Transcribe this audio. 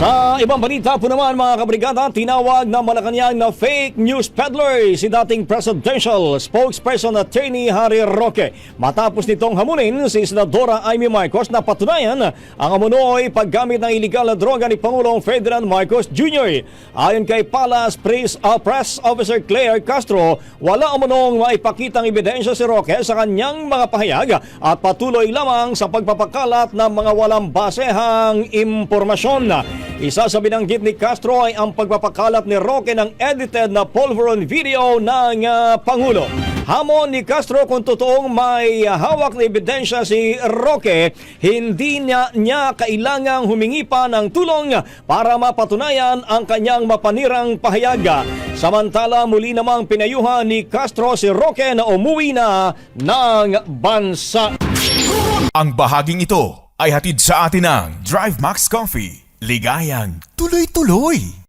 Sa ibang balita po naman mga kabrigada, tinawag na Malacanang na fake news peddler si dating presidential spokesperson Attorney Harry Roque. Matapos nitong hamunin si Senadora Amy Marcos na patunayan ang amunoy paggamit ng iligal na droga ni Pangulong Ferdinand Marcos Jr. Ayon kay Palace Press Officer Claire Castro, wala amunong maipakitang ebidensya si Roque sa kanyang mga pahayag at patuloy lamang sa pagpapakalat ng mga walang basehang impormasyon. Isa sa binanggit ni Castro ay ang pagpapakalat ni Roque ng edited na pulveron video ng Pangulo. Hamon ni Castro kung totoong may hawak na ebidensya si Roque, hindi niya kailangang humingi pa ng tulong para mapatunayan ang kanyang mapanirang pahayag. Samantala, muli namang pinayuhan ni Castro si Roque na umuwi na ng bansa. Ang bahaging ito ay hatid sa atin ng Drive Max Coffee. Ligayang tuloy-tuloy.